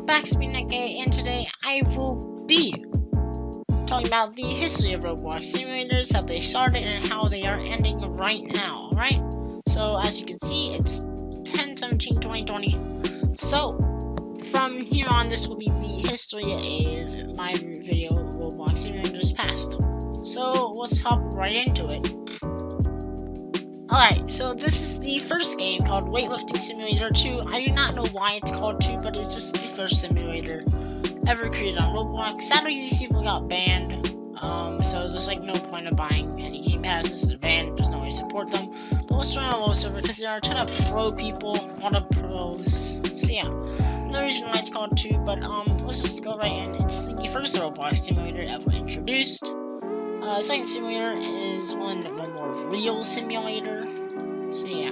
back to Neke, and today I will be talking about the history of Roblox simulators, how they started, and how they are ending right now, alright? So, as you can see, it's 10/17/2020. So, from here on, this will be the history of my video Roblox simulators past. So, let's hop right into it. Alright, so this is the first game called Weightlifting Simulator 2. I do not know why it's called 2, but it's just the first simulator ever created on Roblox. Sadly, these people got banned, so there's like no point of buying any game passes. They're banned, there's no way to support them. But let's join a low server because there are a ton of pro people, a lot of pros. So yeah, no reason why it's called 2, but let's just go right in. It's the first Roblox simulator ever introduced. Second simulator is one of a more real simulator. So yeah,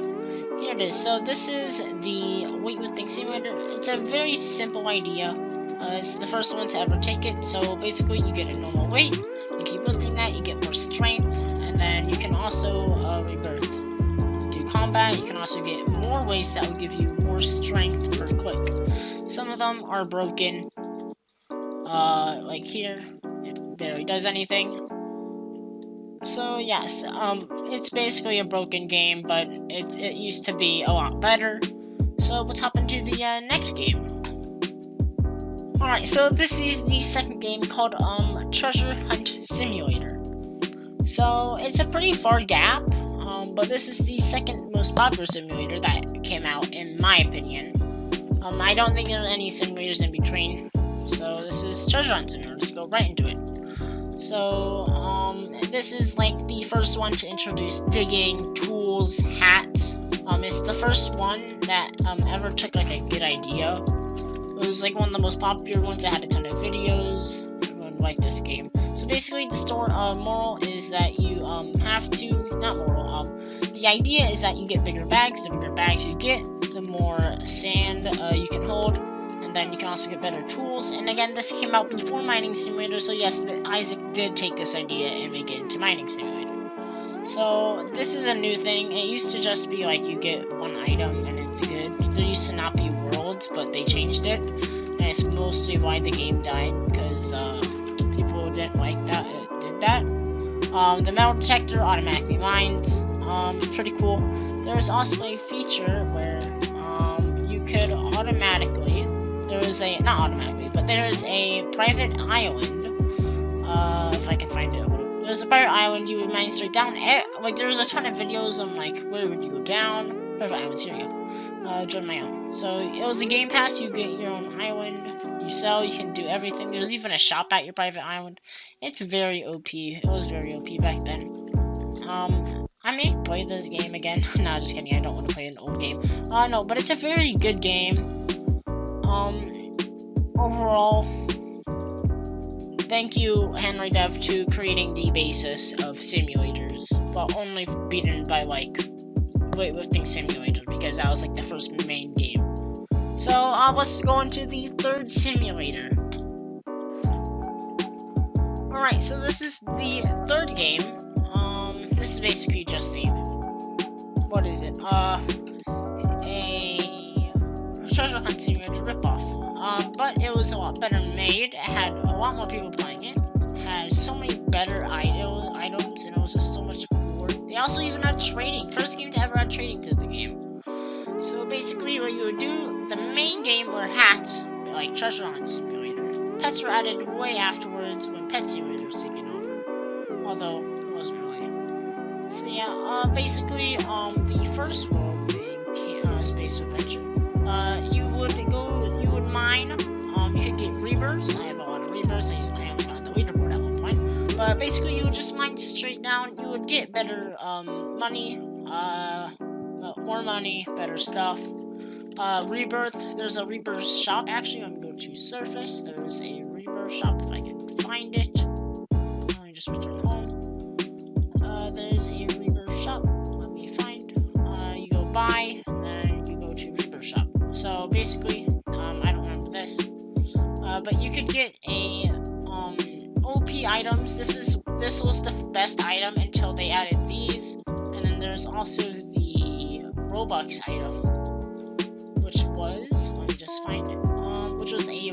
here it is. So this is the Weightlifting Simulator. It's a very simple idea. It's the first one to ever take it. So basically, you get a normal weight, you keep lifting that, you get more strength, and then you can also rebirth. You do combat, you can also get more weights that will give you more strength per click. Some of them are broken, like here, it barely does anything. So yes, it's basically a broken game, but it used to be a lot better. So let's hop into the next game. Alright, so this is the second game called Treasure Hunt Simulator. So it's a pretty far gap, but this is the second most popular simulator that came out, in my opinion. I don't think there are any simulators in between. So this is Treasure Hunt Simulator. Let's go right into it. So, this is like the first one to introduce digging, tools, hats. It's the first one that ever took like a good idea. It was like one of the most popular ones. It had a ton of videos. Everyone liked this game. So basically, the moral is that you have to, not moral. The idea is that you get bigger bags. The bigger bags you get, the more sand you can hold. Then you can also get better tools. And again, this came out before Mining Simulator, so yes, Isaac did take this idea and make it into Mining Simulator. So this is a new thing. It used to just be like you get one item and it's good. There used to not be worlds, but they changed it, and it's mostly why the game died, because people didn't like that it did that. The metal detector automatically mines. Pretty cool. There's also a feature where you could automatically, not automatically, but there's a private island, if I can find it. There's a private island you would mine straight down. Like, there's a ton of videos on, like, where would you go down? Private islands, here you go. Join my own. So, it was a game pass, you get your own island, you sell, you can do everything. There's even a shop at your private island. It's very OP. It was very OP back then. I may play this game again. No, just kidding, I don't want to play an old game. No, but it's a very good game. Overall, thank you, Henry Dev, to creating the basis of simulators, but only beaten by, like, Weightlifting Simulator, because that was, like, the first main game. So, let's go into the third simulator. Alright, so this is the third game. This is basically just a, what is it, a Treasure Hunt Simulator ripoff. But it was a lot better made. It had a lot more people playing it. It had so many better items, and it was just so much cooler. They also even had trading. First game to ever add trading to the game. So basically, what you would do, the main game were hats, like Treasure Hunt Simulator. Pets were added way afterwards when Pet Simulator was taken over. Although it wasn't really. So yeah, basically, the first world being Space Adventure. You would mine, you could get rebirths. I have a lot of rebirths. I almost got the leaderboard at one point. But basically, you would just mine straight down. You would get better, money, more money, better stuff. Rebirth, there's a rebirth shop. Actually, I'm going to go to Surface. There's a rebirth shop if I can find it. Let me just return home. There's a rebirth shop. Let me find. You go buy, and then you go to rebirth shop. So basically, I don't remember this, but you could get a OP items. This was the best item until they added these, and then there's also the Robux item, which was, let me just find it, which was a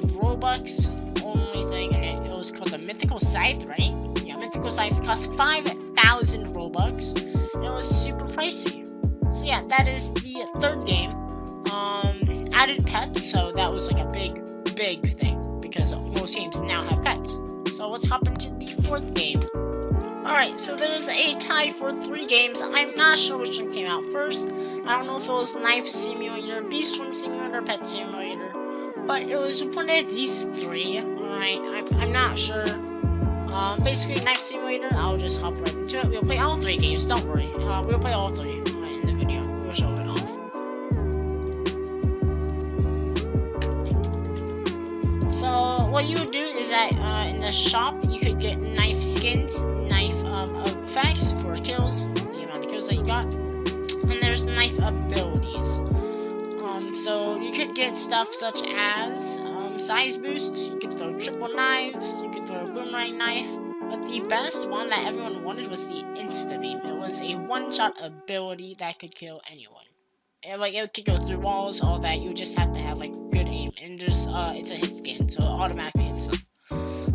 Robux only thing, and it was called the Mythical Scythe, right? Yeah, Mythical Scythe cost 5,000 Robux, and it was super pricey. So yeah, that is the third game. Added pets, so that was like a big thing, because most games now have pets. So let's hop into the fourth game. Alright, so there's a tie for 3 games. I'm not sure which one came out first. I don't know if it was Knife Simulator, Beast Swim Simulator, Pet Simulator, but it was one of these 3. Alright, I'm not sure. Basically, Knife Simulator, I'll just hop right into it. We'll play all 3 games, don't worry. We'll play all 3 in the video. We'll show it off. So, what you would do is that in the shop, you could get knife skins, knife effects for kills, the amount of kills that you got, and there's knife abilities. So you could get stuff such as size boost, you could throw triple knives, you could throw a boomerang knife, but the best one that everyone wanted was the Insta Beam. It was a one-shot ability that could kill anyone. It could go through walls, all that. You just have to have like good aim, and there's it's a hit scan, so it automatically hits them.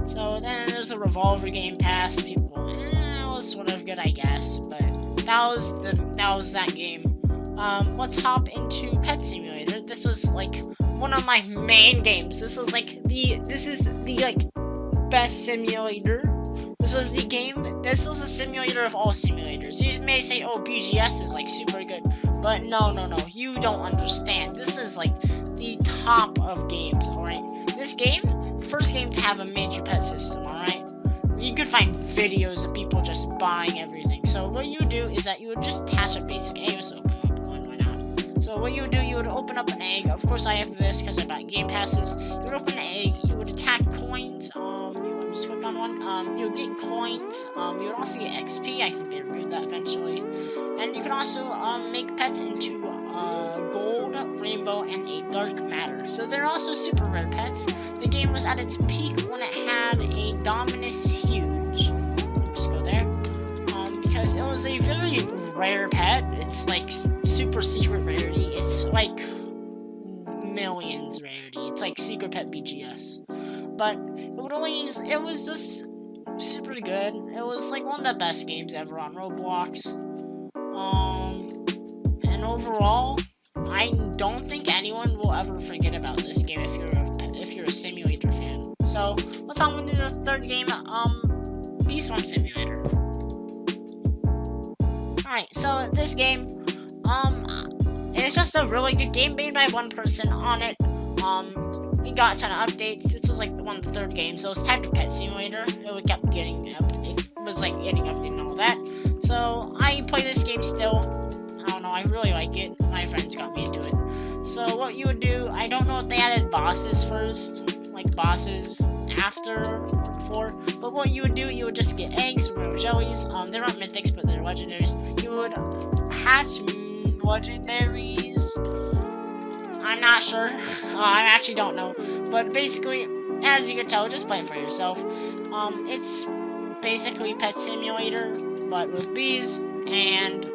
So then there's a revolver game pass. People, it was sort of good, I guess, but that was that game. Let's hop into Pet Simulator. This was like one of my main games. This is the best simulator. This was the game. This was a simulator of all simulators. You may say, oh, BGS is like super good. But no, you don't understand. This is like the top of games, alright? This game, first game to have a major pet system, alright? You could find videos of people just buying everything. So what you would do is that you would just attach a basic egg. Let's open up one, why not? So what you would do, you would open up an egg. Of course I have this because I bought game passes. You would open an egg, you would attack coins, just click on one. You'll get coins. You would also get XP. I think they removed that eventually. And you can also make pets into gold, rainbow, and a dark matter. So they're also super rare pets. The game was at its peak when it had a Dominus Huge. Just go there. Because it was a very rare pet. It's like super secret rarity. It's like millions rarity. It's like secret pet BGS. But it was just super good. It was like one of the best games ever on Roblox. And overall, I don't think anyone will ever forget about this game if you're a simulator fan. So let's hop into the third game, Beast Swim Simulator. Alright, so this game, it's just a really good game made by one person on it. It got a ton of updates. This was like one of the third games, so it's typed of Pet Simulator. It kept getting updated. It was like getting updated and all that. So I play this game still. I don't know, I really like it. My friends got me into it. So what you would do, I don't know if they added bosses first, like bosses after or before, but what you would do, you would just get eggs, rainbow jellies. They aren't mythics, but they're legendaries. You would hatch legendaries. I'm not sure. I actually don't know. But basically, as you can tell, just play it for yourself. It's basically Pet Simulator, but with bees, and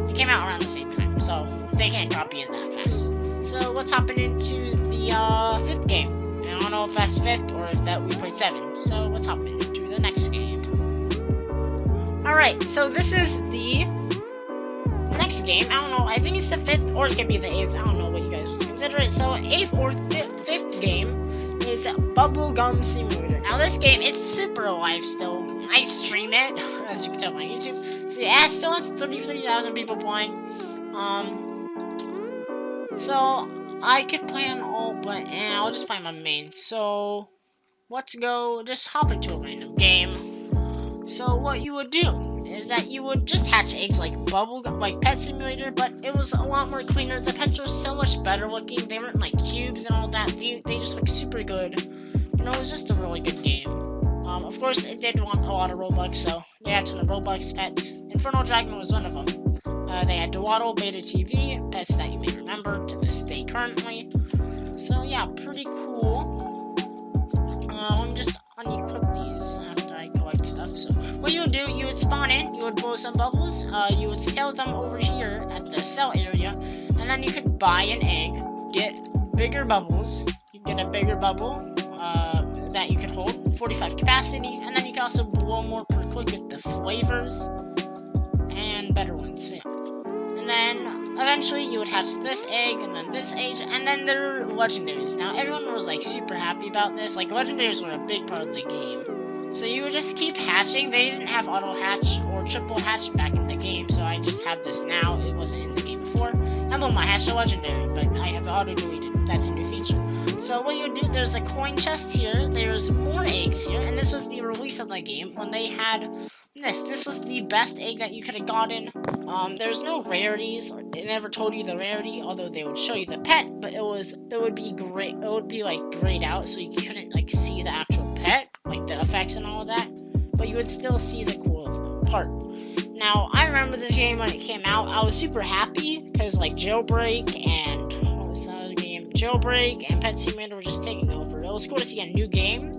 it came out around the same time, so they can't copy it that fast. So let's hop into the fifth game. And I don't know if that's fifth or if that we played 7. So let's hop into the next game. Alright, so this is the next game. I don't know, I think it's the 5th or it could be the 8th. I don't know what you guys would consider it. So 8th or 5th game is Bubblegum Simulator. Now this game, it's super alive still. I stream it, as you can tell on my YouTube. So yeah, it still has 33,000 people playing. So I could play on all, but I'll just play my main. So let's go, just hop into a random game. So what you would do is that you would just hatch eggs like Bubblegum, like Pet Simulator, but it was a lot more cleaner. The pets were so much better looking. They weren't like cubes and all that. They just look super good. You know, it was just a really good game. Of course, it did want a lot of Robux, so they had a ton of Robux pets. Infernal Dragon was one of them. They had Dwaddle, Beta TV, pets that you may remember to this day currently. So yeah, pretty cool. Let me just unequip these after I collect stuff. So what you would do, you would spawn in, you would blow some bubbles, you would sell them over here at the sell area, and then you could buy an egg, get bigger bubbles, you get a bigger bubble, that you could hold, 45 capacity, and then you can also blow more per click with the flavors and better ones. Yeah. And then eventually you would hatch this egg, and then this egg, and then there are legendaries. Now everyone was like super happy about this. Like legendaries were a big part of the game. So you would just keep hatching. They didn't have auto hatch or triple hatch back in the game, so I just have this now. It wasn't in the game before. And boom, I hatched a legendary, but I have auto deleted. That's a new feature. So what you do, there's a coin chest here, there's more eggs here, and this was the release of the game when they had this. This was the best egg that you could have gotten. There's no rarities. They never told you the rarity, although they would show you the pet, but it would be great. It would be like grayed out, so you couldn't like see the actual pet, like the effects and all of that, but you would still see the cool part. Now, I remember this game when it came out. I was super happy because like Jailbreak and what was the other game? Jailbreak and Pet Simulator were just taking over. It was cool to see a new game,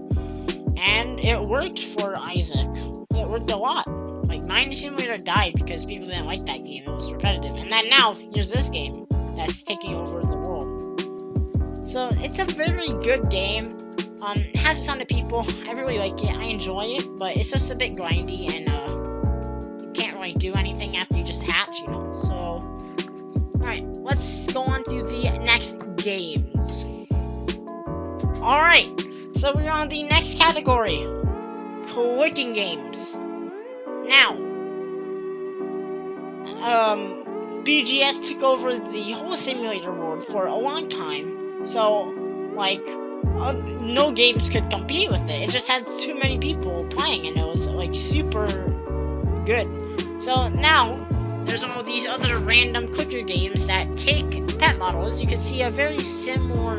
and it worked for Isaac. It worked a lot. Like Mining Simulator died because people didn't like that game. It was repetitive. And then now here's this game that's taking over the world. So it's a very good game. It has a ton of people. I really like it. I enjoy it, but it's just a bit grindy, and you can't really do anything after you just hatch, you know. So, alright, let's go on to the next games. Alright, so we're on the next category. Clicking games. Now, BGS took over the whole simulator world for a long time, so, like, no games could compete with it. It just had too many people playing, and it was, like, super good. So, now, there's all these other random clicker games that take pet models. You can see a very similar,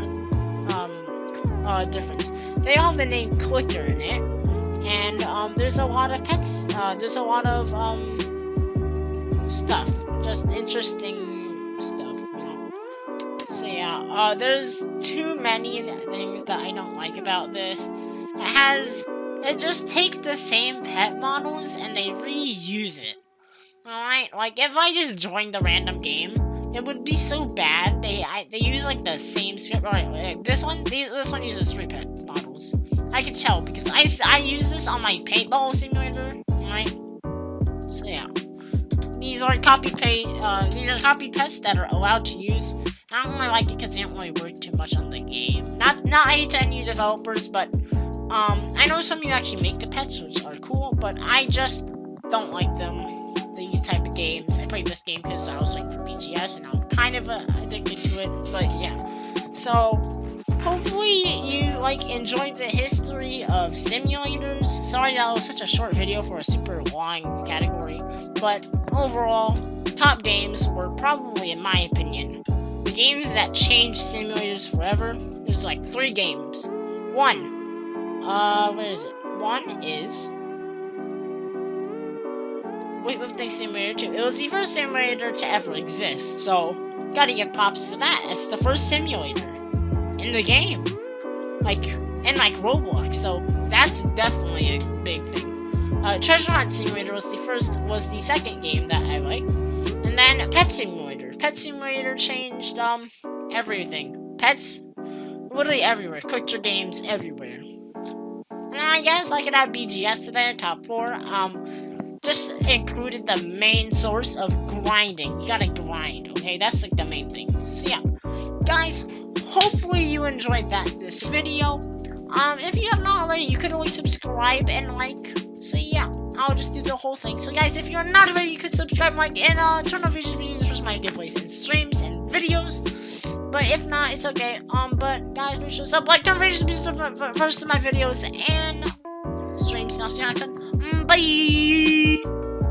difference. They all have the name Clicker in it. And, there's a lot of pets, there's a lot of, stuff, just interesting stuff, you know. So yeah, there's too many things that I don't like about this. It just takes the same pet models and they reuse it. Alright, like, if I just joined the random game, it would be so bad. They use, like, the same script. Alright, this one uses 3 pet models. I can tell because I use this on my paintball simulator, right? So yeah, these are copied pets that are allowed to use. I don't really like it because they don't really work too much on the game. Not I hate to any developers, but I know some of you actually make the pets, which are cool, but I just don't like them. These type of games. I played this game because I was waiting for BGS, and I'm kind of addicted to it. But yeah, so hopefully you like enjoyed the history of simulators. Sorry that was such a short video for a super long category, but overall, top games were probably, in my opinion, the games that changed simulators forever. There's like 3 games. Where is it? One is Weightlifting Simulator 2. It was the first simulator to ever exist, so gotta give props to that. It's the first simulator in the game, like Roblox. So that's definitely a big thing. Treasure Hunt Simulator was the second game that I liked, and then Pet Simulator. Pet Simulator changed everything. Pets, literally everywhere. Clicker games everywhere. And I guess I could add BGS to their top 4. Just included the main source of grinding. You gotta grind, okay? That's like the main thing. So yeah, guys, hopefully you enjoyed this video. If you have not already, you could always subscribe and like. So yeah, I'll just do the whole thing. So guys, if you're not already, you could subscribe, like, and turn on notifications for my giveaways and streams and videos. But if not, it's okay. But guys, make sure to sub, like, turn on notifications for first of my videos and streams. And I'll see you next time. Bye.